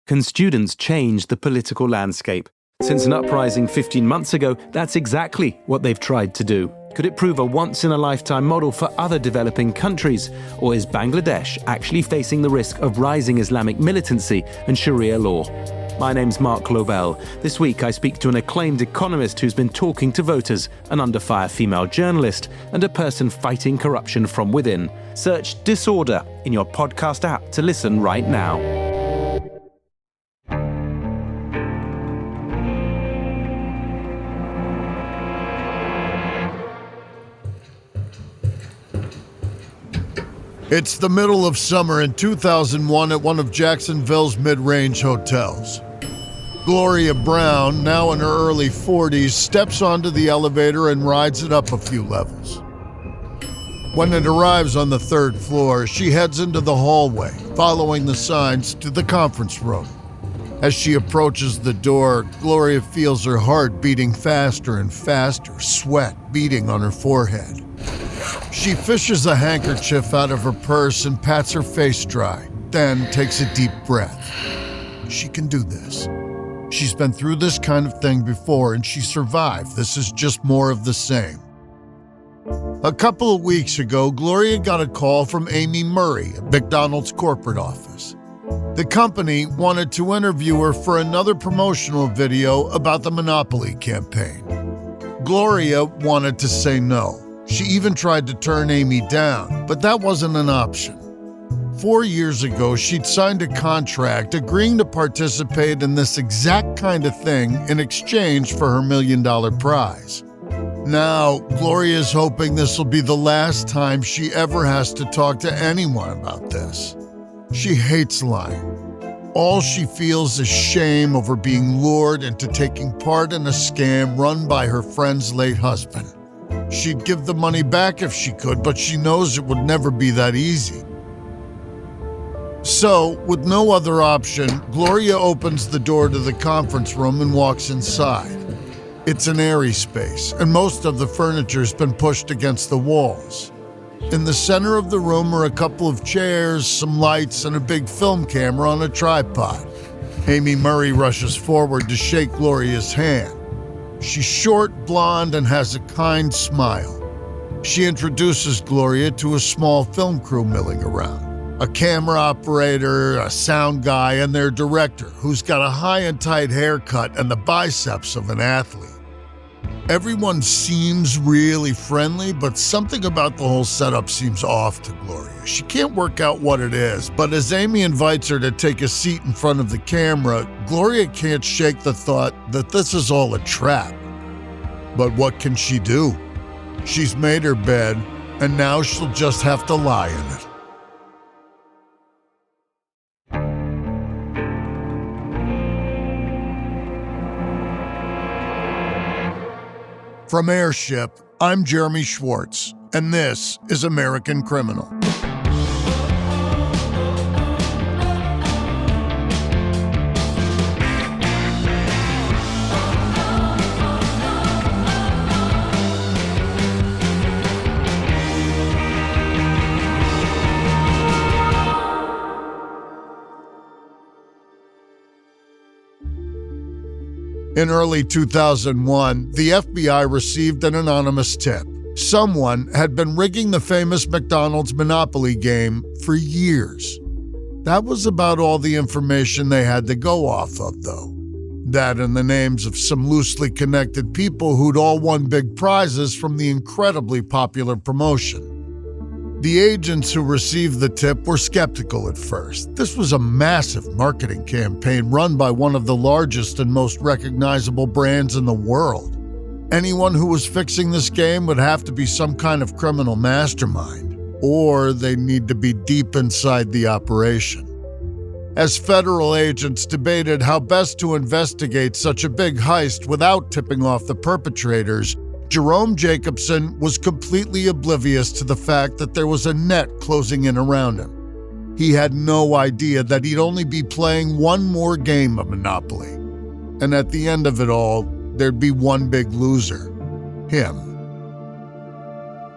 Can students change the political landscape? Since an uprising 15 months ago, that's exactly what they've tried to do. Could it prove a once-in-a-lifetime model for other developing countries? Or is Bangladesh actually facing the risk of rising Islamic militancy and Sharia law? My name's Mark Lobel. This week I speak to an acclaimed economist who's been talking to voters, an under-fire female journalist, and a person fighting corruption from within. Search Disorder in your podcast app to listen right now. It's the middle of summer in 2001 at one of Jacksonville's mid-range hotels. Gloria Brown, now in her early 40s, steps onto the elevator and rides it up a few levels. When it arrives on the third floor, she heads into the hallway, following the signs to the conference room. As she approaches the door, Gloria feels her heart beating faster and faster, sweat beading on her forehead. She fishes a handkerchief out of her purse and pats her face dry, then takes a deep breath. She can do this. She's been through this kind of thing before and she survived. This is just more of the same. A couple of weeks ago, Gloria got a call from Amy Murray at McDonald's corporate office. The company wanted to interview her for another promotional video about the Monopoly campaign. Gloria wanted to say no. She even tried to turn Amy down, but that wasn't an option. 4 years ago, she'd signed a contract agreeing to participate in this exact kind of thing in exchange for her $1 million prize. Now, Gloria's hoping this will be the last time she ever has to talk to anyone about this. She hates lying. All she feels is shame over being lured into taking part in a scam run by her friend's late husband. She'd give the money back if she could, but she knows it would never be that easy. So, with no other option, Gloria opens the door to the conference room and walks inside. It's an airy space, and most of the furniture's been pushed against the walls. In the center of the room are a couple of chairs, some lights, and a big film camera on a tripod. Amy Murray rushes forward to shake Gloria's hand. She's short, blonde, and has a kind smile. She introduces Gloria to a small film crew milling around. A camera operator, a sound guy, and their director, who's got a high and tight haircut and the biceps of an athlete. Everyone seems really friendly, but something about the whole setup seems off to Gloria. She can't work out what it is, but as Amy invites her to take a seat in front of the camera, Gloria can't shake the thought that this is all a trap. But what can she do? She's made her bed, and now she'll just have to lie in it. From Airship, I'm Jeremy Schwartz, and this is American Criminal. In early 2001, the FBI received an anonymous tip. Someone had been rigging the famous McDonald's Monopoly game for years. That was about all the information they had to go off of, though. That and the names of some loosely connected people who'd all won big prizes from the incredibly popular promotion. The agents who received the tip were skeptical at first. This was a massive marketing campaign run by one of the largest and most recognizable brands in the world. Anyone who was fixing this game would have to be some kind of criminal mastermind, or they'd need to be deep inside the operation. As federal agents debated how best to investigate such a big heist without tipping off the perpetrators, Jerome Jacobson was completely oblivious to the fact that there was a net closing in around him. He had no idea that he'd only be playing one more game of Monopoly. And at the end of it all, there'd be one big loser: him.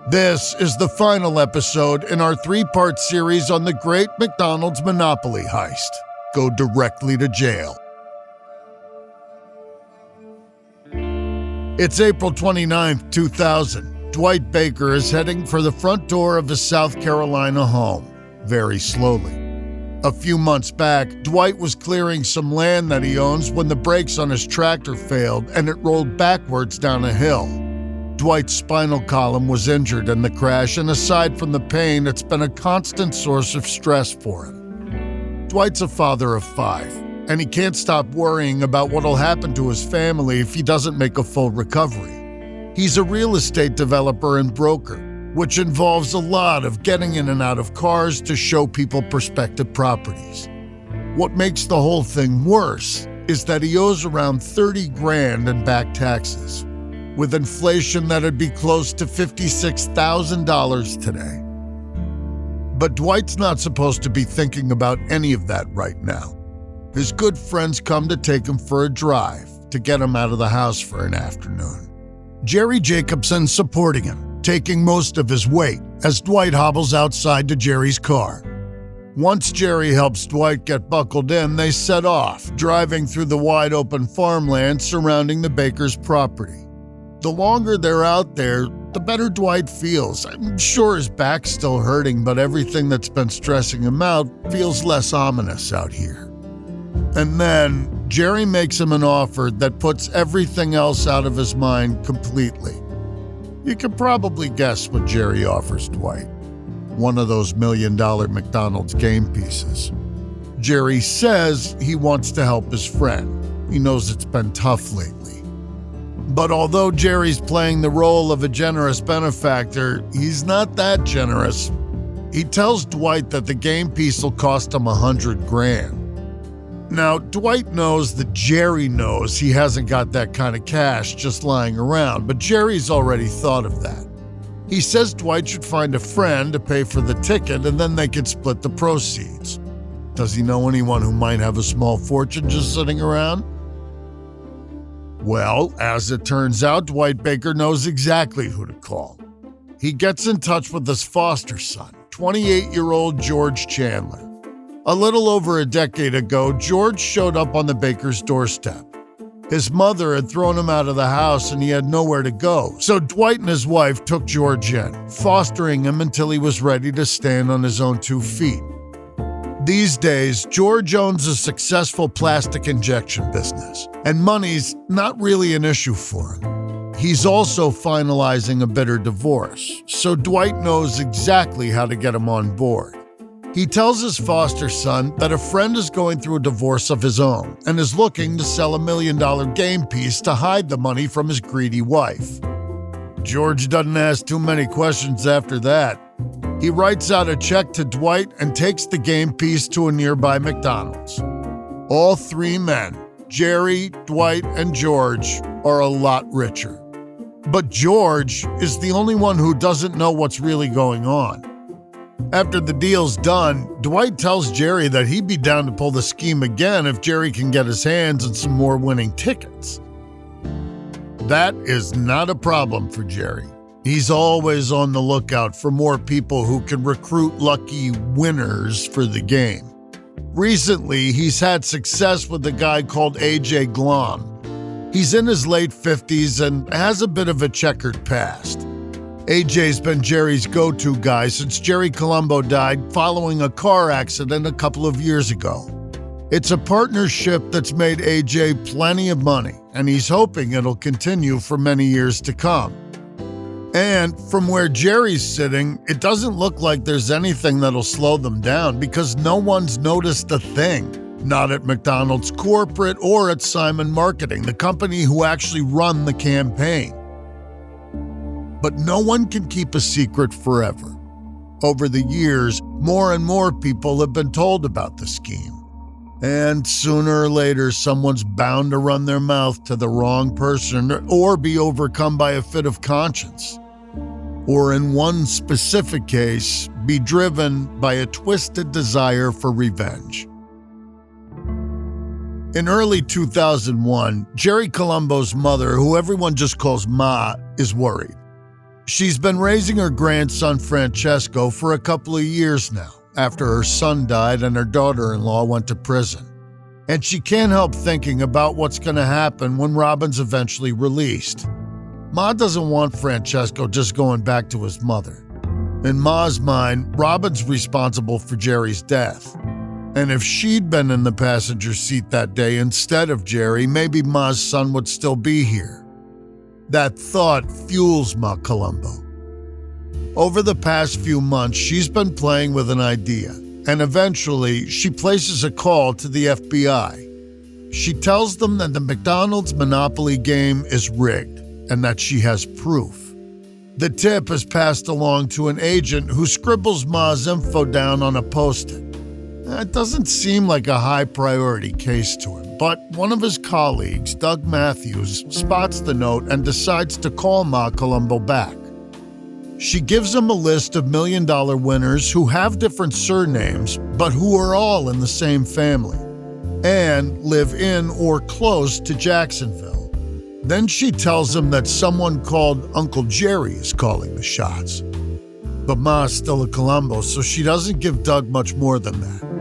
This is the final episode in our 3-part series on the great McDonald's Monopoly heist. go directly to jail. It's April 29, 2000. Dwight Baker is heading for the front door of his South Carolina home, very slowly. A few months back, Dwight was clearing some land that he owns when the brakes on his tractor failed and it rolled backwards down a hill. Dwight's spinal column was injured in the crash, and aside from the pain, it's been a constant source of stress for him. Dwight's a father of 5, and he can't stop worrying about what'll happen to his family if he doesn't make a full recovery. He's a real estate developer and broker, which involves a lot of getting in and out of cars to show people prospective properties. What makes the whole thing worse is that he owes around $30,000 in back taxes. With inflation, that'd be close to $56,000 today. But Dwight's not supposed to be thinking about any of that right now. His good friends come to take him for a drive to get him out of the house for an afternoon. Jerry Jacobson's supporting him, taking most of his weight as Dwight hobbles outside to Jerry's car. Once Jerry helps Dwight get buckled in, they set off, driving through the wide-open farmland surrounding the Bakers' property. The longer they're out there, the better Dwight feels. I'm sure his back's still hurting, but everything that's been stressing him out feels less ominous out here. And then, Jerry makes him an offer that puts everything else out of his mind completely. You can probably guess what Jerry offers Dwight. One of those $1 million McDonald's game pieces. Jerry says he wants to help his friend. He knows it's been tough lately. But although Jerry's playing the role of a generous benefactor, he's not that generous. He tells Dwight that the game piece will cost him $100,000. Now, Dwight knows that Jerry knows he hasn't got that kind of cash just lying around, but Jerry's already thought of that. He says Dwight should find a friend to pay for the ticket and then they could split the proceeds. Does he know anyone who might have a small fortune just sitting around? Well, as it turns out, Dwight Baker knows exactly who to call. He gets in touch with his foster son, 28-year-old George Chandler. A little over a decade ago, George showed up on the Baker's doorstep. His mother had thrown him out of the house and he had nowhere to go, so Dwight and his wife took George in, fostering him until he was ready to stand on his own 2 feet. These days, George owns a successful plastic injection business, and money's not really an issue for him. He's also finalizing a bitter divorce, so Dwight knows exactly how to get him on board. He tells his foster son that a friend is going through a divorce of his own and is looking to sell $1 million game piece to hide the money from his greedy wife. George doesn't ask too many questions after that. He writes out a check to Dwight and takes the game piece to a nearby McDonald's. All 3 men, Jerry, Dwight, and George, are a lot richer. But George is the only one who doesn't know what's really going on. After the deal's done, Dwight tells Jerry that he'd be down to pull the scheme again if Jerry can get his hands on some more winning tickets. That is not a problem for Jerry. He's always on the lookout for more people who can recruit lucky winners for the game. Recently, he's had success with a guy called AJ Glom. He's in his late 50s and has a bit of a checkered past. AJ's been Jerry's go-to guy since Jerry Colombo died following a car accident a couple of years ago. It's a partnership that's made AJ plenty of money, and he's hoping it'll continue for many years to come. And from where Jerry's sitting, it doesn't look like there's anything that'll slow them down because no one's noticed a thing. Not at McDonald's corporate or at Simon Marketing, the company who actually run the campaign. But no one can keep a secret forever. Over the years, more and more people have been told about the scheme. And sooner or later, someone's bound to run their mouth to the wrong person or be overcome by a fit of conscience. Or in one specific case, be driven by a twisted desire for revenge. In early 2001, Jerry Colombo's mother, who everyone just calls Ma, is worried. She's been raising her grandson Francesco for a couple of years now, after her son died and her daughter-in-law went to prison. And she can't help thinking about what's going to happen when Robin's eventually released. Ma doesn't want Francesco just going back to his mother. In Ma's mind, Robin's responsible for Jerry's death. And if she'd been in the passenger seat that day instead of Jerry, maybe Ma's son would still be here. That thought fuels Ma Colombo. Over the past few months, she's been playing with an idea, and eventually she places a call to the FBI. She tells them that the McDonald's Monopoly game is rigged and that she has proof. The tip is passed along to an agent who scribbles Ma's info down on a post-it. It doesn't seem like a high-priority case to him, but one of his colleagues, Doug Matthews, spots the note and decides to call Ma Colombo back. She gives him a list of million-dollar winners who have different surnames, but who are all in the same family, and live in or close to Jacksonville. Then she tells him that someone called Uncle Jerry is calling the shots. But Ma's still a Colombo, so she doesn't give Doug much more than that.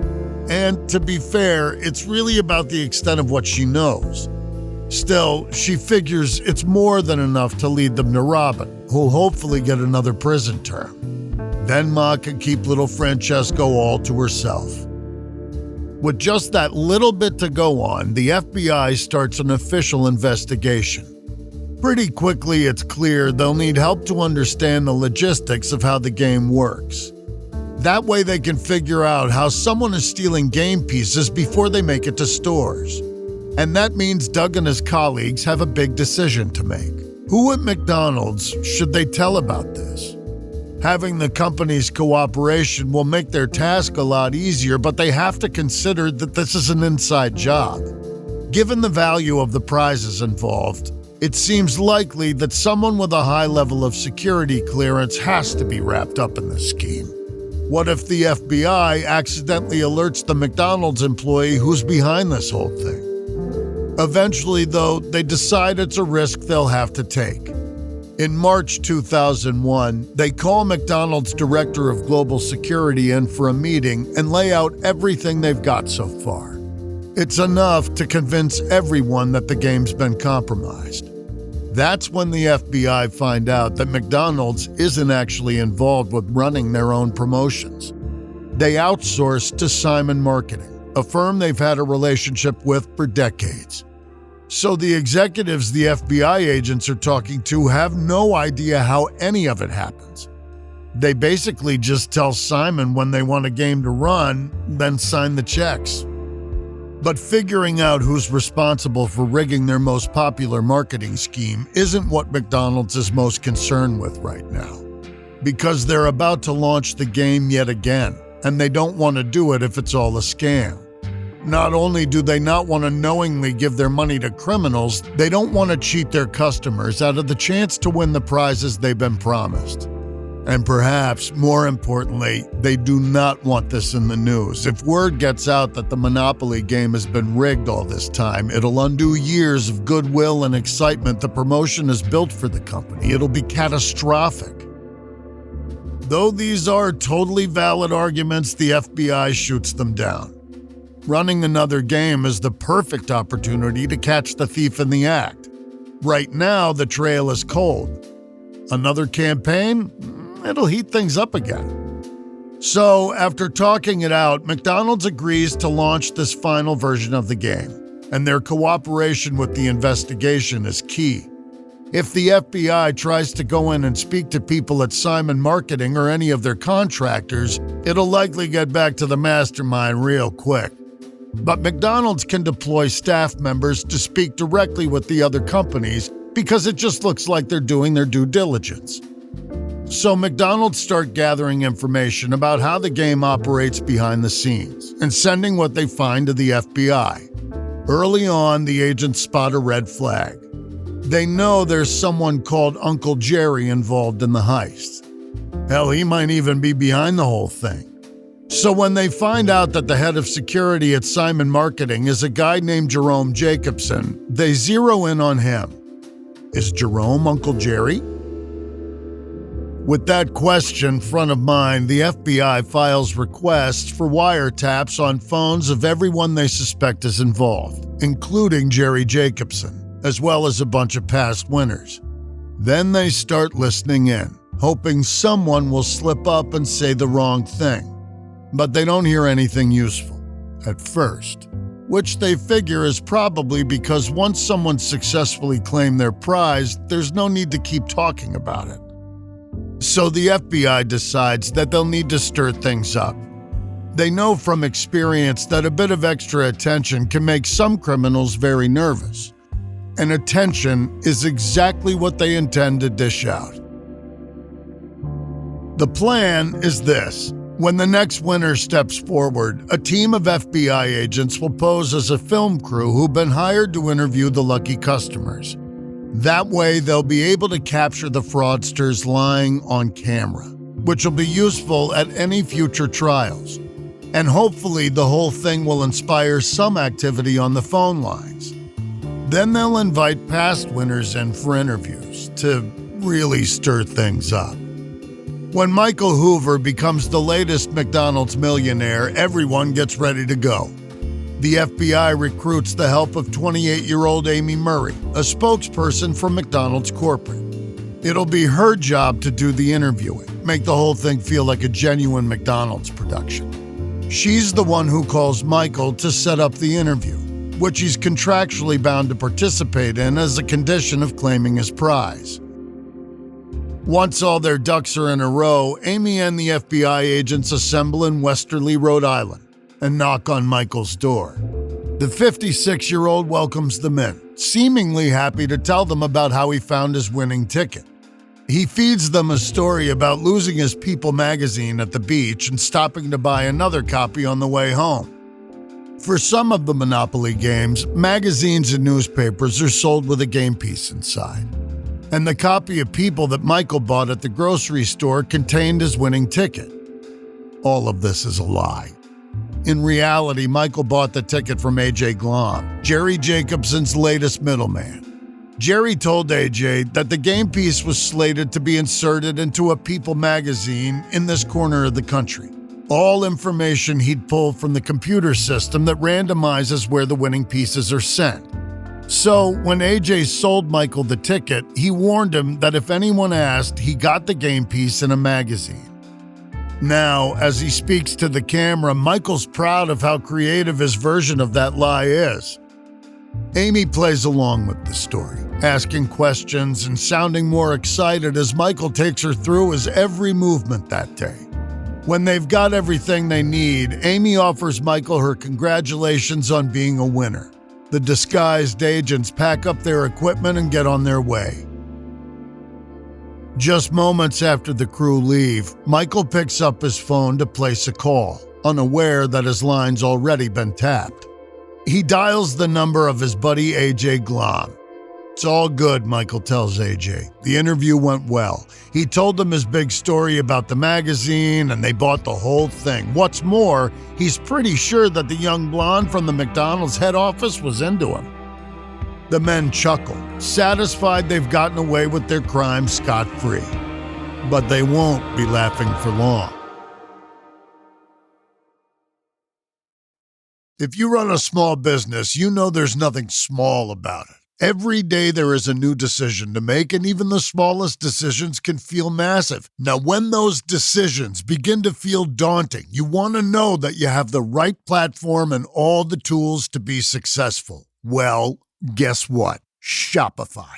And to be fair, it's really about the extent of what she knows. Still, she figures it's more than enough to lead them to Robin, who'll hopefully get another prison term. Then Ma can keep little Francesco all to herself. With just that little bit to go on, the FBI starts an official investigation. Pretty quickly, it's clear they'll need help to understand the logistics of how the game works. That way they can figure out how someone is stealing game pieces before they make it to stores. And that means Doug and his colleagues have a big decision to make. Who at McDonald's should they tell about this? Having the company's cooperation will make their task a lot easier, but they have to consider that this is an inside job. Given the value of the prizes involved, it seems likely that someone with a high level of security clearance has to be wrapped up in this scheme. What if the FBI accidentally alerts the McDonald's employee who's behind this whole thing? Eventually, though, they decide it's a risk they'll have to take. In March 2001, they call McDonald's Director of Global Security in for a meeting and lay out everything they've got so far. It's enough to convince everyone that the game's been compromised. That's when the FBI find out that McDonald's isn't actually involved with running their own promotions. They outsource to Simon Marketing, a firm they've had a relationship with for decades. So the executives the FBI agents are talking to have no idea how any of it happens. They basically just tell Simon when they want a game to run, then sign the checks. But figuring out who's responsible for rigging their most popular marketing scheme isn't what McDonald's is most concerned with right now. Because they're about to launch the game yet again, and they don't want to do it if it's all a scam. Not only do they not want to knowingly give their money to criminals, they don't want to cheat their customers out of the chance to win the prizes they've been promised. And perhaps, more importantly, they do not want this in the news. If word gets out that the Monopoly game has been rigged all this time, it'll undo years of goodwill and excitement the promotion has built for the company. It'll be catastrophic. Though these are totally valid arguments, the FBI shoots them down. Running another game is the perfect opportunity to catch the thief in the act. Right now, the trail is cold. Another campaign? It'll heat things up again. So, after talking it out, McDonald's agrees to launch this final version of the game, and their cooperation with the investigation is key. If the FBI tries to go in and speak to people at Simon Marketing or any of their contractors, it'll likely get back to the mastermind real quick. But McDonald's can deploy staff members to speak directly with the other companies because it just looks like they're doing their due diligence. So McDonald's start gathering information about how the game operates behind the scenes and sending what they find to the FBI. Early on, the agents spot a red flag. They know there's someone called Uncle Jerry involved in the heist. Hell, he might even be behind the whole thing. So when they find out that the head of security at Simon Marketing is a guy named Jerome Jacobson, they zero in on him. Is Jerome Uncle Jerry? With that question front of mind, the FBI files requests for wiretaps on phones of everyone they suspect is involved, including Jerry Jacobson, as well as a bunch of past winners. Then they start listening in, hoping someone will slip up and say the wrong thing. But they don't hear anything useful, at first, which they figure is probably because once someone successfully claimed their prize, there's no need to keep talking about it. So the FBI decides that they'll need to stir things up. They know from experience that a bit of extra attention can make some criminals very nervous. And attention is exactly what they intend to dish out. The plan is this. When the next winner steps forward, a team of FBI agents will pose as a film crew who've been hired to interview the lucky customers. That way, they'll be able to capture the fraudsters lying on camera, which will be useful at any future trials. And hopefully, the whole thing will inspire some activity on the phone lines. Then they'll invite past winners in for interviews to really stir things up. When Michael Hoover becomes the latest McDonald's millionaire, everyone gets ready to go. The FBI recruits the help of 28-year-old Amy Murray, a spokesperson for McDonald's corporate. It'll be her job to do the interviewing, make the whole thing feel like a genuine McDonald's production. She's the one who calls Michael to set up the interview, which he's contractually bound to participate in as a condition of claiming his prize. Once all their ducks are in a row, Amy and the FBI agents assemble in Westerly, Rhode Island, and knock on Michael's door. The 56-year-old welcomes them in, seemingly happy to tell them about how he found his winning ticket. He feeds them a story about losing his People magazine at the beach and stopping to buy another copy on the way home. For some of the Monopoly games, magazines and newspapers are sold with a game piece inside. And the copy of People that Michael bought at the grocery store contained his winning ticket. All of this is a lie. In reality, Michael bought the ticket from A.J. Glom, Jerry Jacobson's latest middleman. Jerry told A.J. that the game piece was slated to be inserted into a People magazine in this corner of the country. All information he'd pulled from the computer system that randomizes where the winning pieces are sent. So when A.J. sold Michael the ticket, he warned him that if anyone asked, he got the game piece in a magazine. Now, as he speaks to the camera, Michael's proud of how creative his version of that lie is. Amy plays along with the story, asking questions and sounding more excited as Michael takes her through his every movement that day. When they've got everything they need, Amy offers Michael her congratulations on being a winner. The disguised agents pack up their equipment and get on their way. Just moments after the crew leave, Michael picks up his phone to place a call, unaware that his line's already been tapped. He dials the number of his buddy A.J. Glom. It's all good, Michael tells A.J. The interview went well. He told them his big story about the magazine, and they bought the whole thing. What's more, he's pretty sure that the young blonde from the McDonald's head office was into him. The men chuckle, satisfied they've gotten away with their crime scot-free. But they won't be laughing for long. If you run a small business, you know there's nothing small about it. Every day there is a new decision to make, and even the smallest decisions can feel massive. Now, when those decisions begin to feel daunting, you want to know that you have the right platform and all the tools to be successful. Well, guess what? Shopify.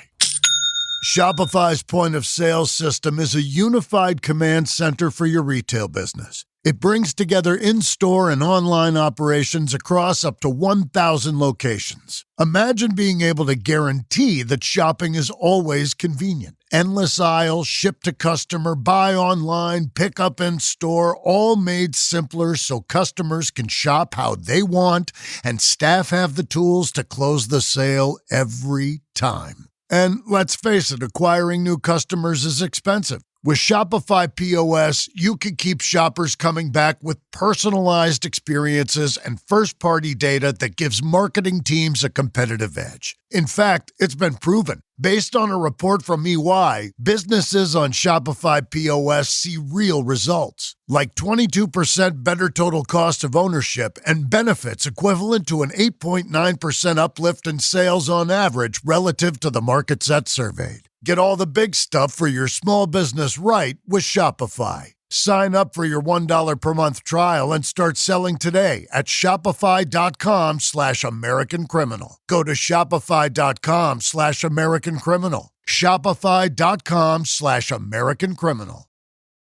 Shopify's point-of-sale system is a unified command center for your retail business. It brings together in-store and online operations across up to 1,000 locations. Imagine being able to guarantee that shopping is always convenient. Endless aisles, ship to customer, buy online, pick up in store, all made simpler so customers can shop how they want and staff have the tools to close the sale every time. And let's face it, acquiring new customers is expensive. With Shopify POS, you can keep shoppers coming back with personalized experiences and first-party data that gives marketing teams a competitive edge. In fact, it's been proven. Based on a report from EY, businesses on Shopify POS see real results, like 22% better total cost of ownership and benefits equivalent to an 8.9% uplift in sales on average relative to the markets that surveyed. Get all the big stuff for your small business right with Shopify. Sign up for your $1 per month trial and start selling today at shopify.com/AmericanCriminal. Go to shopify.com/AmericanCriminal. Shopify.com/AmericanCriminal.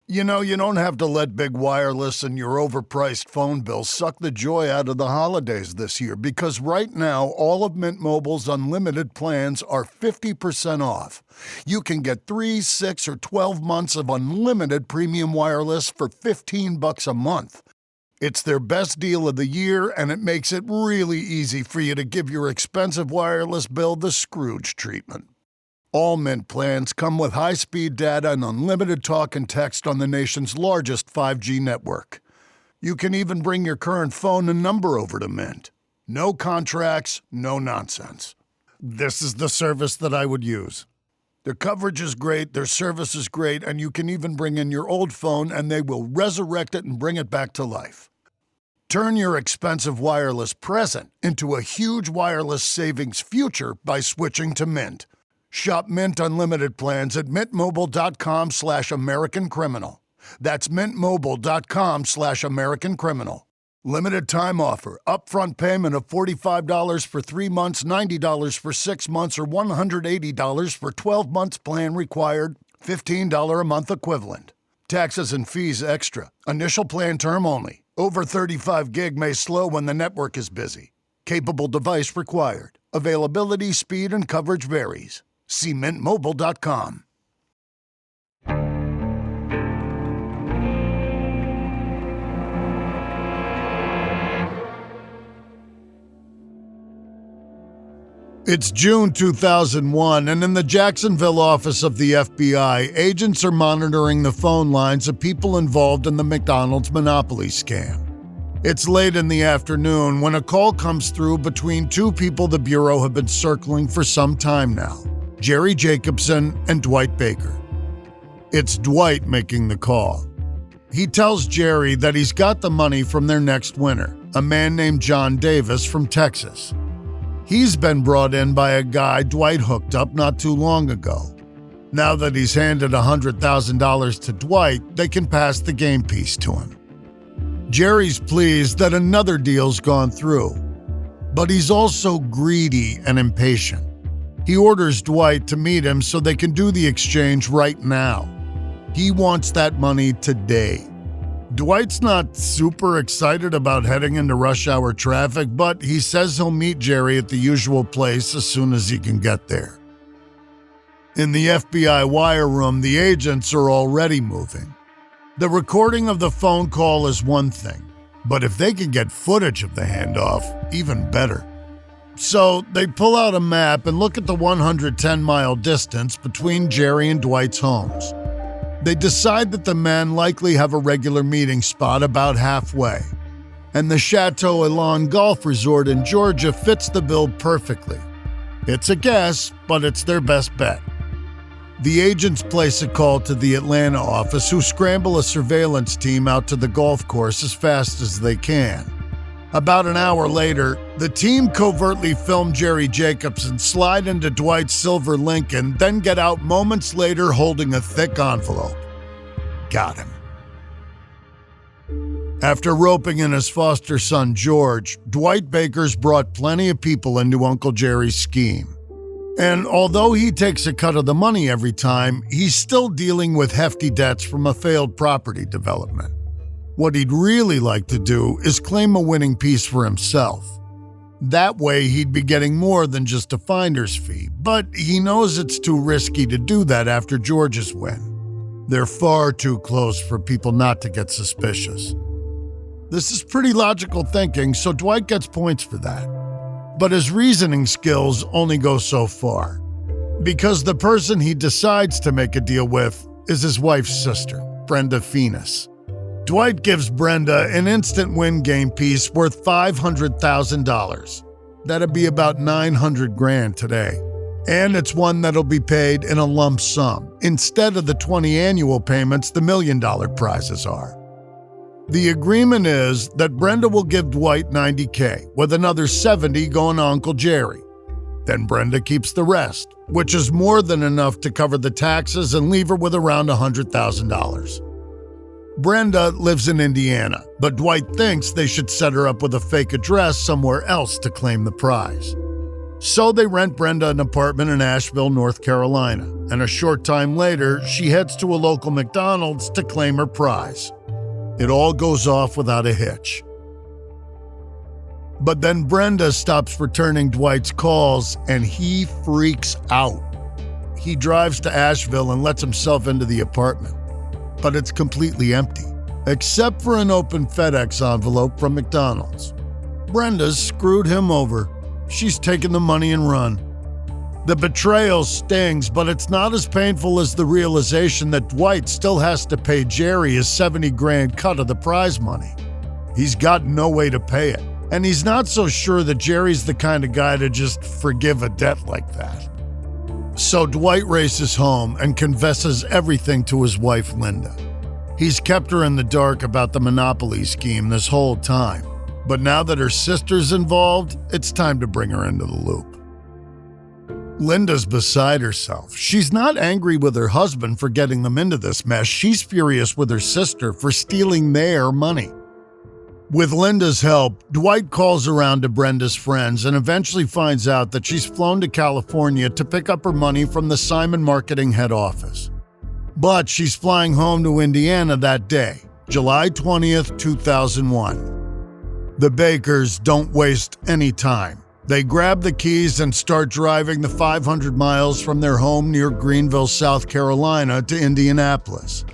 You know, you don't have to let big wireless and your overpriced phone bill suck the joy out of the holidays this year, because right now, all of Mint Mobile's unlimited plans are 50% off. You can get 3, 6, or 12 months of unlimited premium wireless for $15 a month. It's their best deal of the year, and it makes it really easy for you to give your expensive wireless bill the Scrooge treatment. All Mint plans come with high-speed data and unlimited talk and text on the nation's largest 5G network. You can even bring your current phone and number over to Mint. No contracts, no nonsense. This is the service that I would use. Their coverage is great, their service is great, and you can even bring in your old phone and they will resurrect it and bring it back to life. Turn your expensive wireless present into a huge wireless savings future by switching to Mint. Shop Mint Unlimited plans at mintmobile.com/AmericanCriminal. That's mintmobile.com/AmericanCriminal. Limited time offer. Upfront payment of $45 for 3 months, $90 for 6 months, or $180 for 12 months plan required. $15 a month equivalent. Taxes and fees extra. Initial plan term only. Over 35 gig may slow when the network is busy. Capable device required. Availability, speed, and coverage varies. See mintmobile.com. It's June 2001, and in the Jacksonville office of the FBI, agents are monitoring the phone lines of people involved in the McDonald's monopoly scam. It's late in the afternoon when a call comes through between two people the Bureau have been circling for some time now, Jerry Jacobson and Dwight Baker. It's Dwight making the call. He tells Jerry that he's got the money from their next winner, a man named John Davis from Texas. He's been brought in by a guy Dwight hooked up not too long ago. Now that he's handed $100,000 to Dwight, they can pass the game piece to him. Jerry's pleased that another deal's gone through, but he's also greedy and impatient. He orders Dwight to meet him so they can do the exchange right now. He wants that money today. Dwight's not super excited about heading into rush hour traffic, but he says he'll meet Jerry at the usual place as soon as he can get there. In the FBI wire room, the agents are already moving. The recording of the phone call is one thing, but if they can get footage of the handoff, even better. So they pull out a map and look at the 110-mile distance between Jerry and Dwight's homes. They decide that the men likely have a regular meeting spot about halfway, and the Chateau Elan Golf Resort in Georgia fits the bill perfectly. It's a guess, but it's their best bet. The agents place a call to the Atlanta office, who scramble a surveillance team out to the golf course as fast as they can. About an hour later, the team covertly film Jerry Jacobson slide into Dwight's silver Lincoln, then get out moments later holding a thick envelope. Got him. After roping in his foster son George, Dwight Baker's brought plenty of people into Uncle Jerry's scheme. And although he takes a cut of the money every time, he's still dealing with hefty debts from a failed property development. What he'd really like to do is claim a winning piece for himself. That way he'd be getting more than just a finder's fee, but he knows it's too risky to do that after George's win. They're far too close for people not to get suspicious. This is pretty logical thinking, so Dwight gets points for that. But his reasoning skills only go so far, because the person he decides to make a deal with is his wife's sister, Brenda Phoenix. Dwight gives Brenda an instant win game piece worth $500,000. That'd be about $900,000 today. And it's one that'll be paid in a lump sum, instead of the 20 annual payments the $1 million prizes are. The agreement is that Brenda will give Dwight $90,000, with another $70,000 going to Uncle Jerry. Then Brenda keeps the rest, which is more than enough to cover the taxes and leave her with around $100,000. Brenda lives in Indiana, but Dwight thinks they should set her up with a fake address somewhere else to claim the prize. So they rent Brenda an apartment in Asheville, North Carolina, and a short time later, she heads to a local McDonald's to claim her prize. It all goes off without a hitch. But then Brenda stops returning Dwight's calls, and he freaks out. He drives to Asheville and lets himself into the apartment. But it's completely empty, except for an open FedEx envelope from McDonald's. Brenda's screwed him over. She's taken the money and run. The betrayal stings, but it's not as painful as the realization that Dwight still has to pay Jerry his $70,000 cut of the prize money. He's got no way to pay it, and he's not so sure that Jerry's the kind of guy to just forgive a debt like that. So Dwight races home and confesses everything to his wife, Linda. He's kept her in the dark about the Monopoly scheme this whole time, but now that her sister's involved, it's time to bring her into the loop. Linda's beside herself. She's not angry with her husband for getting them into this mess. She's furious with her sister for stealing their money. With Linda's help, Dwight calls around to Brenda's friends and eventually finds out that she's flown to California to pick up her money from the Simon Marketing head office. But she's flying home to Indiana that day, July 20th, 2001. The Bakers don't waste any time. They grab the keys and start driving the 500 miles from their home near Greenville, South Carolina to Indianapolis.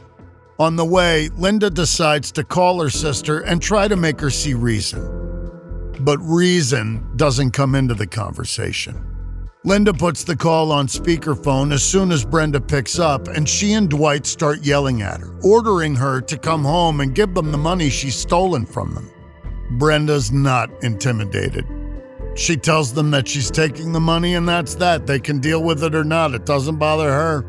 On the way, Linda decides to call her sister and try to make her see reason. But reason doesn't come into the conversation. Linda puts the call on speakerphone as soon as Brenda picks up, and she and Dwight start yelling at her, ordering her to come home and give them the money she's stolen from them. Brenda's not intimidated. She tells them that she's taking the money and that's that. They can deal with it or not. It doesn't bother her.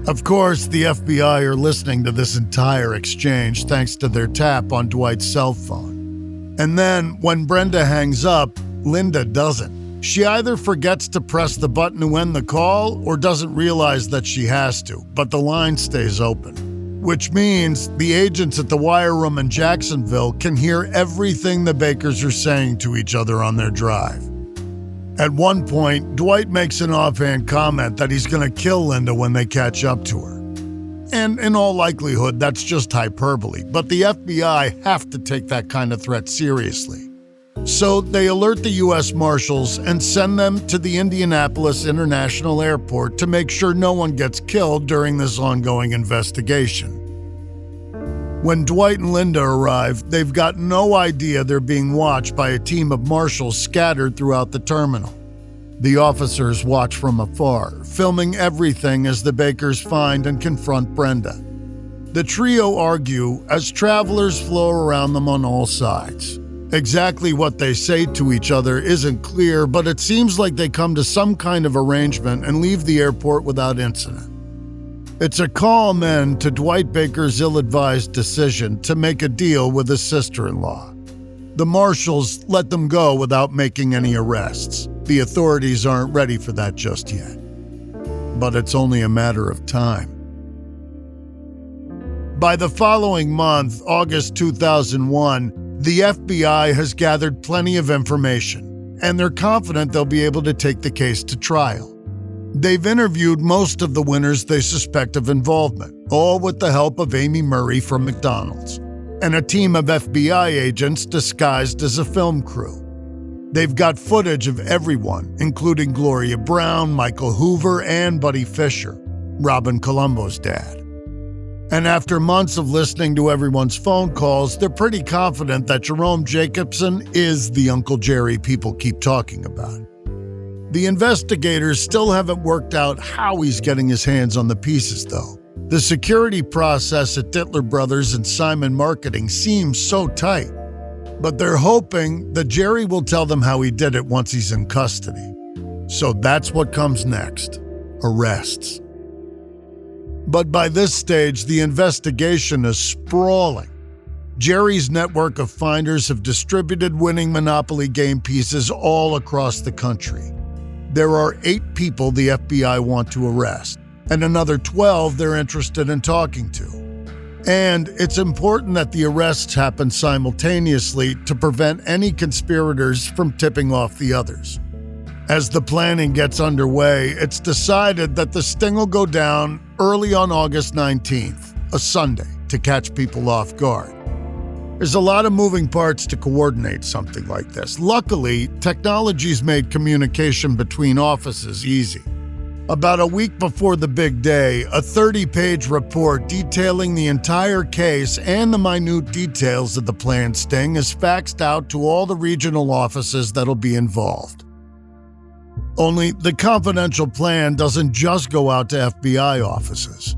Of course, the FBI are listening to this entire exchange thanks to their tap on Dwight's cell phone. And then, when Brenda hangs up, Linda doesn't. She either forgets to press the button to end the call or doesn't realize that she has to, but the line stays open. Which means the agents at the wire room in Jacksonville can hear everything the Bakers are saying to each other on their drive. At one point, Dwight makes an offhand comment that he's going to kill Linda when they catch up to her. And in all likelihood, that's just hyperbole, but the FBI have to take that kind of threat seriously. So they alert the U.S. Marshals and send them to the Indianapolis International Airport to make sure no one gets killed during this ongoing investigation. When Dwight and Linda arrive, they've got no idea they're being watched by a team of marshals scattered throughout the terminal. The officers watch from afar, filming everything as the Bakers find and confront Brenda. The trio argue as travelers flow around them on all sides. Exactly what they say to each other isn't clear, but it seems like they come to some kind of arrangement and leave the airport without incident. It's a calm end to Dwight Baker's ill-advised decision to make a deal with his sister-in-law. The marshals let them go without making any arrests. The authorities aren't ready for that just yet. But it's only a matter of time. By the following month, August 2001, the FBI has gathered plenty of information, and they're confident they'll be able to take the case to trial. They've interviewed most of the winners they suspect of involvement, all with the help of Amy Murray from McDonald's, and a team of FBI agents disguised as a film crew. They've got footage of everyone, including Gloria Brown, Michael Hoover, and Buddy Fisher, Robin Colombo's dad. And after months of listening to everyone's phone calls, they're pretty confident that Jerome Jacobson is the Uncle Jerry people keep talking about. The investigators still haven't worked out how he's getting his hands on the pieces, though. The security process at Dittler Brothers and Simon Marketing seems so tight. But they're hoping that Jerry will tell them how he did it once he's in custody. So that's what comes next: arrests. But by this stage, the investigation is sprawling. Jerry's network of finders have distributed winning Monopoly game pieces all across the country. There are 8 people the FBI want to arrest, and another 12 they're interested in talking to. And it's important that the arrests happen simultaneously to prevent any conspirators from tipping off the others. As the planning gets underway, it's decided that the sting will go down early on August 19th, a Sunday, to catch people off guard. There's a lot of moving parts to coordinate something like this. Luckily, technology's made communication between offices easy. About a week before the big day, a 30-page report detailing the entire case and the minute details of the planned sting is faxed out to all the regional offices that'll be involved. Only the confidential plan doesn't just go out to FBI offices.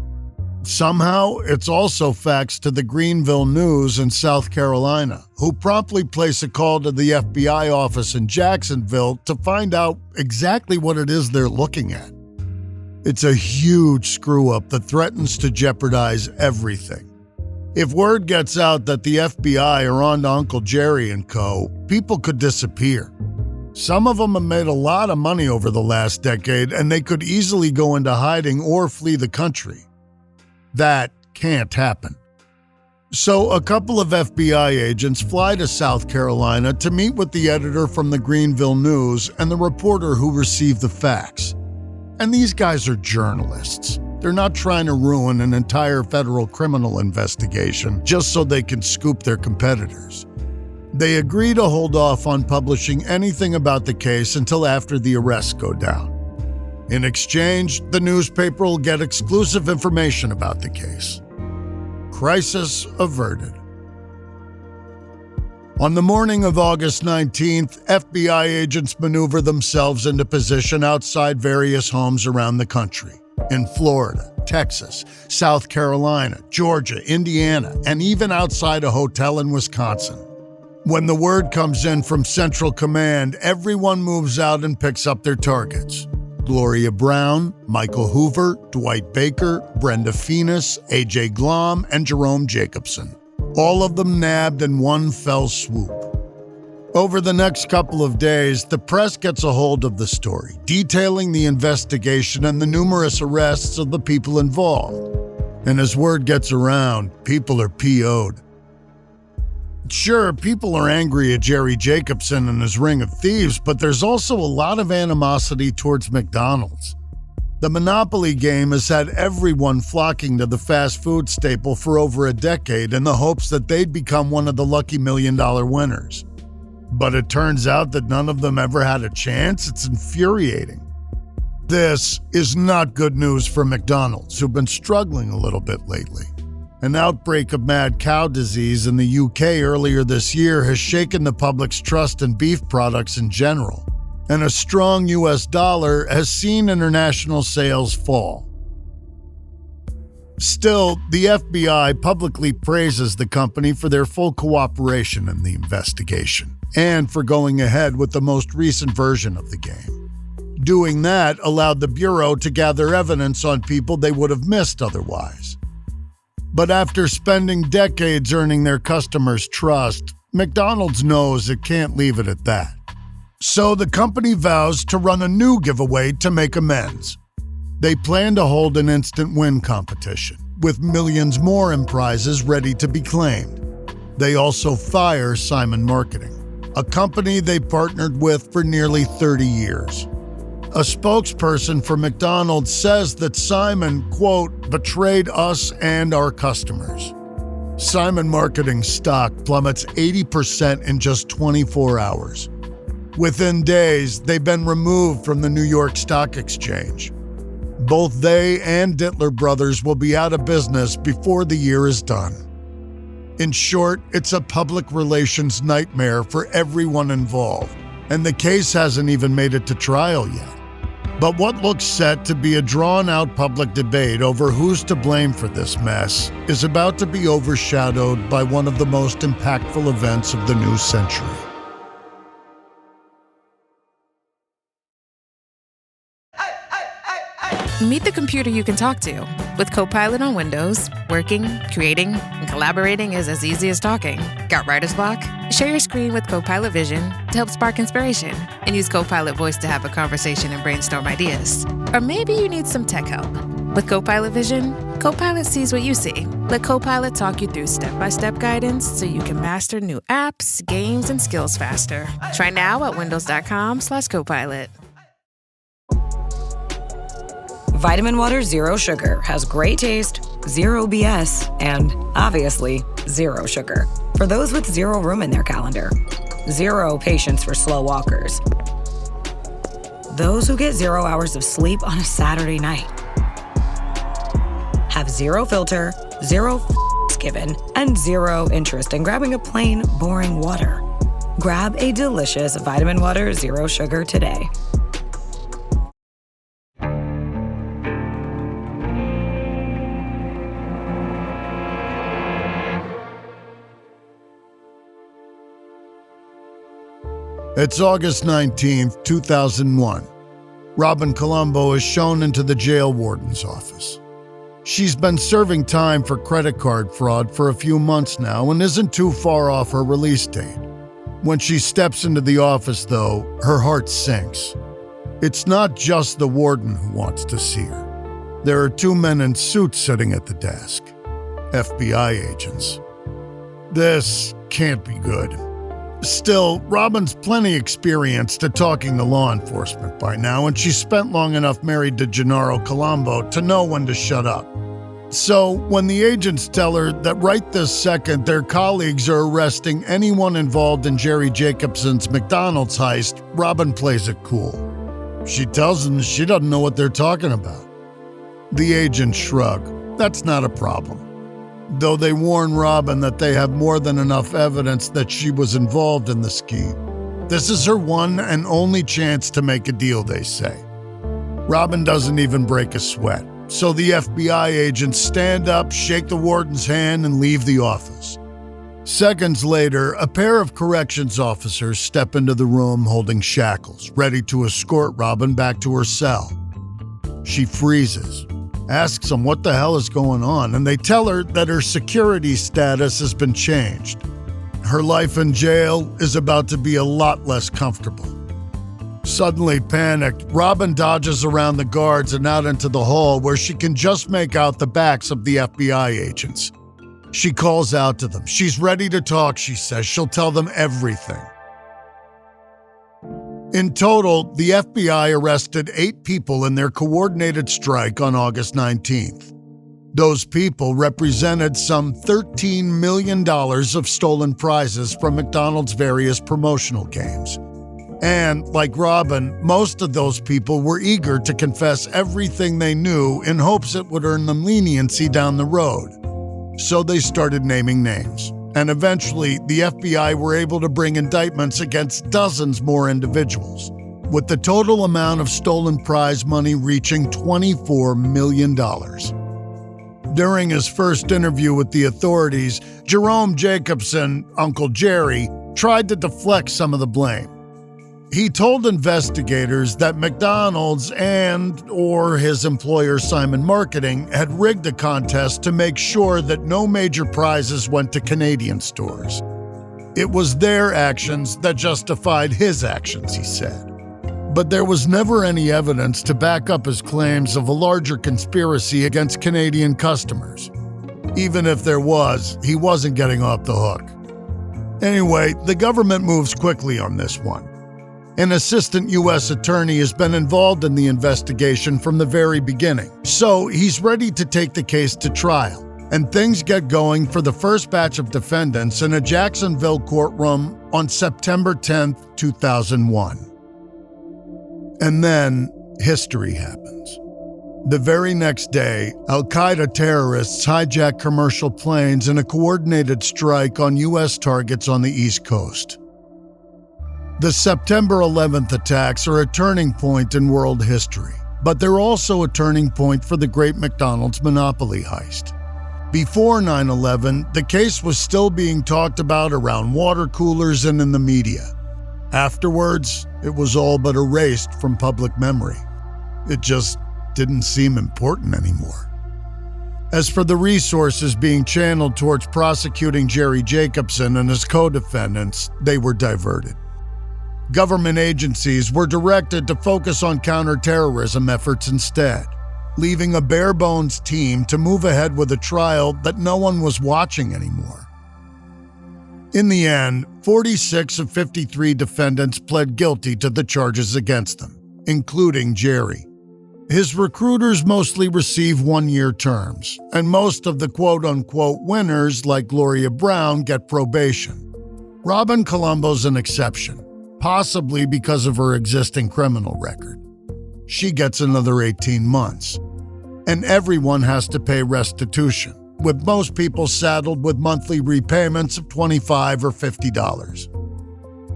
Somehow, it's also faxed to the Greenville News in South Carolina, who promptly place a call to the FBI office in Jacksonville to find out exactly what it is they're looking at. It's a huge screw-up that threatens to jeopardize everything. If word gets out that the FBI are on to Uncle Jerry and co., people could disappear. Some of them have made a lot of money over the last decade, and they could easily go into hiding or flee the country. That can't happen. So a couple of FBI agents fly to South Carolina to meet with the editor from the Greenville News and the reporter who received the fax. And these guys are journalists. They're not trying to ruin an entire federal criminal investigation just so they can scoop their competitors. They agree to hold off on publishing anything about the case until after the arrests go down. In exchange, the newspaper will get exclusive information about the case. Crisis averted. On the morning of August 19th, FBI agents maneuver themselves into position outside various homes around the country. In Florida, Texas, South Carolina, Georgia, Indiana, and even outside a hotel in Wisconsin. When the word comes in from Central Command, everyone moves out and picks up their targets. Gloria Brown, Michael Hoover, Dwight Baker, Brenda Phenis, A.J. Glom, and Jerome Jacobson. All of them nabbed in one fell swoop. Over the next couple of days, the press gets a hold of the story, detailing the investigation and the numerous arrests of the people involved. And as word gets around, people are PO'd. Sure, people are angry at Jerry Jacobson and his ring of thieves, but there's also a lot of animosity towards McDonald's. The Monopoly game has had everyone flocking to the fast food staple for over a decade in the hopes that they'd become one of the lucky $1 million winners. But it turns out that none of them ever had a chance. It's infuriating. This is not good news for McDonald's, who've been struggling a little bit lately. An outbreak of mad cow disease in the UK earlier this year has shaken the public's trust in beef products in general, and a strong US dollar has seen international sales fall. Still, the FBI publicly praises the company for their full cooperation in the investigation, and for going ahead with the most recent version of the game. Doing that allowed the Bureau to gather evidence on people they would have missed otherwise. But after spending decades earning their customers' trust, McDonald's knows it can't leave it at that. So the company vows to run a new giveaway to make amends. They plan to hold an instant win competition, with millions more in prizes ready to be claimed. They also fire Simon Marketing, a company they partnered with for nearly 30 years. A spokesperson for McDonald's says that Simon, quote, betrayed us and our customers. Simon Marketing's stock plummets 80% in just 24 hours. Within days, they've been removed from the New York Stock Exchange. Both they and Dittler Brothers will be out of business before the year is done. In short, it's a public relations nightmare for everyone involved, and the case hasn't even made it to trial yet. But what looks set to be a drawn-out public debate over who's to blame for this mess is about to be overshadowed by one of the most impactful events of the new century. Meet the computer you can talk to. With Copilot on Windows, working, creating, and collaborating is as easy as talking. Got writer's block? Share your screen with Copilot Vision to help spark inspiration, and use Copilot Voice to have a conversation and brainstorm ideas. Or maybe you need some tech help. With Copilot Vision, Copilot sees what you see. Let Copilot talk you through step-by-step guidance so you can master new apps, games, and skills faster. Try now at windows.com/Copilot. Vitamin Water Zero Sugar has great taste, zero BS, and obviously zero sugar. For those with zero room in their calendar, zero patience for slow walkers, those who get 0 hours of sleep on a Saturday night, have zero filter, zero given, and zero interest in grabbing a plain, boring water. Grab a delicious Vitamin Water Zero Sugar today. It's August 19th, 2001. Robin Colombo is shown into the jail warden's office. She's been serving time for credit card fraud for a few months now and isn't too far off her release date. When she steps into the office, though, her heart sinks. It's not just the warden who wants to see her. There are two men in suits sitting at the desk, FBI agents. This can't be good. Still, Robin's plenty experienced at talking to law enforcement by now, and she's spent long enough married to Gennaro Colombo to know when to shut up. So, when the agents tell her that right this second their colleagues are arresting anyone involved in Jerry Jacobson's McDonald's heist, Robin plays it cool. She tells them she doesn't know what they're talking about. The agents shrug. That's not a problem. Though they warn Robin that they have more than enough evidence that she was involved in the scheme. This is her one and only chance to make a deal, they say. Robin doesn't even break a sweat, so the FBI agents stand up, shake the warden's hand, and leave the office. Seconds later, a pair of corrections officers step into the room holding shackles, ready to escort Robin back to her cell. She freezes, asks them what the hell is going on, and they tell her that her security status has been changed. Her life in jail is about to be a lot less comfortable. Suddenly panicked, Robin dodges around the guards and out into the hall where she can just make out the backs of the FBI agents. She calls out to them. She's ready to talk, she says. She'll tell them everything. In total, the FBI arrested 8 people in their coordinated strike on August 19th. Those people represented some $13 million of stolen prizes from McDonald's various promotional games. And, like Robin, most of those people were eager to confess everything they knew in hopes it would earn them leniency down the road. So they started naming names. And eventually, the FBI were able to bring indictments against dozens more individuals, with the total amount of stolen prize money reaching $24 million. During his first interview with the authorities, Jerome Jacobson, Uncle Jerry, tried to deflect some of the blame. He told investigators that McDonald's or his employer Simon Marketing had rigged the contest to make sure that no major prizes went to Canadian stores. It was their actions that justified his actions, he said. But there was never any evidence to back up his claims of a larger conspiracy against Canadian customers. Even if there was, he wasn't getting off the hook. Anyway, the government moves quickly on this one. An assistant U.S. attorney has been involved in the investigation from the very beginning, so he's ready to take the case to trial, and things get going for the first batch of defendants in a Jacksonville courtroom on September 10, 2001. And then, history happens. The very next day, Al-Qaeda terrorists hijack commercial planes in a coordinated strike on U.S. targets on the East Coast. The September 11th attacks are a turning point in world history, but they're also a turning point for the great McDonald's monopoly heist. Before 9/11, the case was still being talked about around water coolers and in the media. Afterwards, it was all but erased from public memory. It just didn't seem important anymore. As for the resources being channeled towards prosecuting Jerry Jacobson and his co-defendants, they were diverted. Government agencies were directed to focus on counterterrorism efforts instead, leaving a bare-bones team to move ahead with a trial that no one was watching anymore. In the end, 46 of 53 defendants pled guilty to the charges against them, including Jerry. His recruiters mostly receive one-year terms, and most of the quote-unquote winners, like Gloria Brown, get probation. Robin Colombo's an exception, possibly because of her existing criminal record. She gets another 18 months. And everyone has to pay restitution, with most people saddled with monthly repayments of $25 or $50.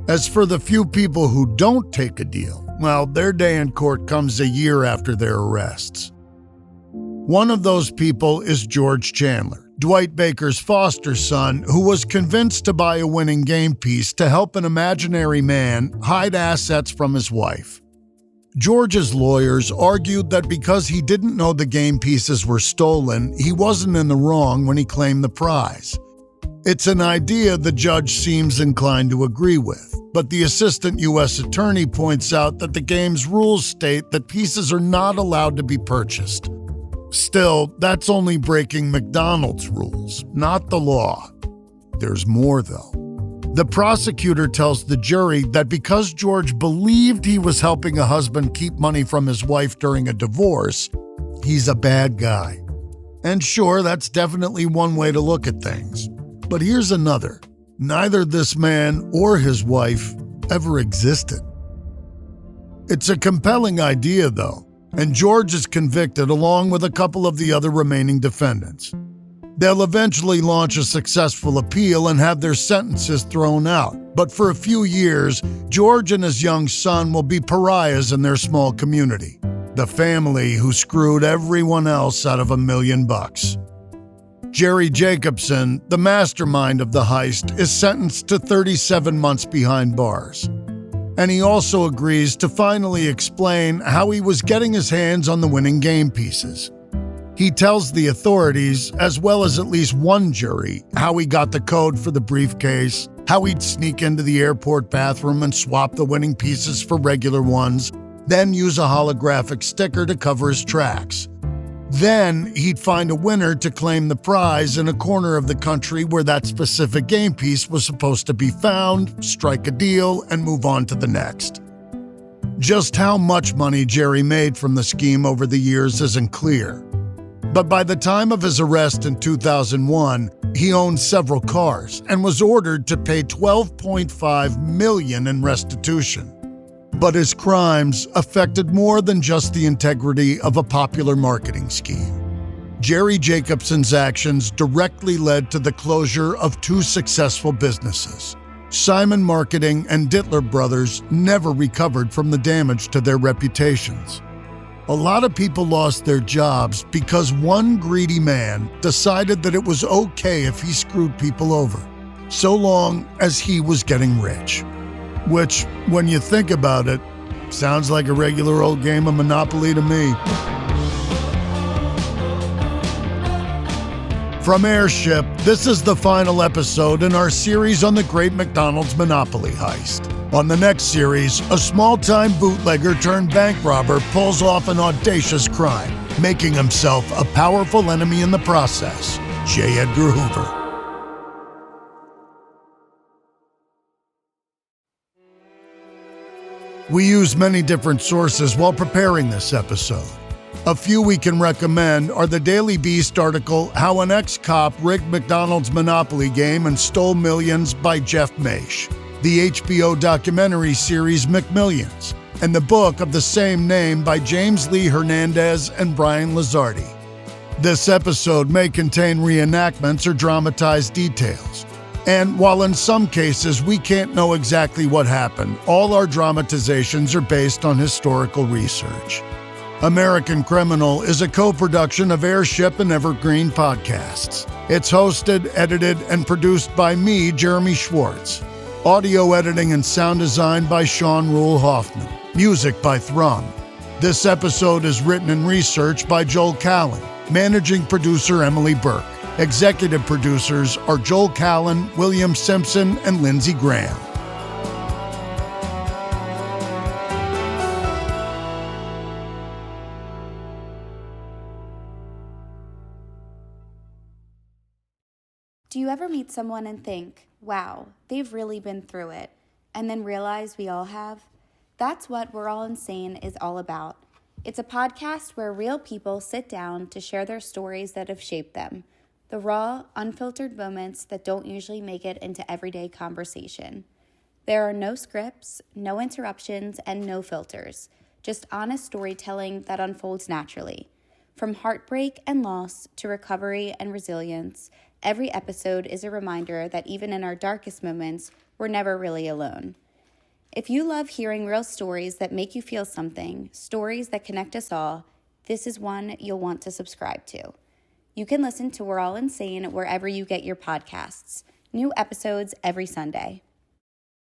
As for the few people who don't take a deal, well, their day in court comes a year after their arrests. One of those people is George Chandler, Dwight Baker's foster son, who was convinced to buy a winning game piece to help an imaginary man hide assets from his wife. George's lawyers argued that because he didn't know the game pieces were stolen, he wasn't in the wrong when he claimed the prize. It's an idea the judge seems inclined to agree with, but the assistant U.S. attorney points out that the game's rules state that pieces are not allowed to be purchased. Still, that's only breaking McDonald's rules, not the law. There's more, though. The prosecutor tells the jury that because George believed he was helping a husband keep money from his wife during a divorce, he's a bad guy. And sure, that's definitely one way to look at things. But here's another. Neither this man or his wife ever existed. It's a compelling idea, though, and George is convicted along with a couple of the other remaining defendants. They'll eventually launch a successful appeal and have their sentences thrown out. But for a few years, George and his young son will be pariahs in their small community, the family who screwed everyone else out of $1 million. Jerry Jacobson, the mastermind of the heist, is sentenced to 37 months behind bars. And he also agrees to finally explain how he was getting his hands on the winning game pieces. He tells the authorities, as well as at least one jury, how he got the code for the briefcase, how he'd sneak into the airport bathroom and swap the winning pieces for regular ones, then use a holographic sticker to cover his tracks. Then he'd find a winner to claim the prize in a corner of the country where that specific game piece was supposed to be found, strike a deal, and move on to the next. Just how much money Jerry made from the scheme over the years isn't clear. But by the time of his arrest in 2001, he owned several cars and was ordered to pay $12.5 million in restitution. But his crimes affected more than just the integrity of a popular marketing scheme. Jerry Jacobson's actions directly led to the closure of two successful businesses. Simon Marketing and Dittler Brothers never recovered from the damage to their reputations. A lot of people lost their jobs because one greedy man decided that it was okay if he screwed people over, so long as he was getting rich. Which, when you think about it, sounds like a regular old game of Monopoly to me. From Airship, this is the final episode in our series on the Great McDonald's Monopoly Heist. On the next series, a small-time bootlegger turned bank robber pulls off an audacious crime, making himself a powerful enemy in the process. J. Edgar Hoover. We use many different sources while preparing this episode. A few we can recommend are the Daily Beast article, How an Ex-Cop Rigged McDonald's Monopoly Game and Stole Millions by Jeff Maish, the HBO documentary series McMillions, and the book of the same name by James Lee Hernandez and Brian Lazzardi. This episode may contain reenactments or dramatized details. And while in some cases we can't know exactly what happened, all our dramatizations are based on historical research. American Criminal is a co-production of Airship and Evergreen Podcasts. It's hosted, edited, and produced by me, Jeremy Schwartz. Audio editing and sound design by Sean Rule Hoffman. Music by Thrum. This episode is written and researched by Joel Callan. Managing producer Emily Burke. Executive producers are Joel Callan, William Simpson, and Lindsey Graham. Do you ever meet someone and think, wow, they've really been through it, and then realize we all have? That's what We're All Insane is all about. It's a podcast where real people sit down to share their stories that have shaped them. The raw, unfiltered moments that don't usually make it into everyday conversation. There are no scripts, no interruptions, and no filters. Just honest storytelling that unfolds naturally. From heartbreak and loss to recovery and resilience, every episode is a reminder that even in our darkest moments, we're never really alone. If you love hearing real stories that make you feel something, stories that connect us all, this is one you'll want to subscribe to. You can listen to We're All Insane wherever you get your podcasts. New episodes every Sunday.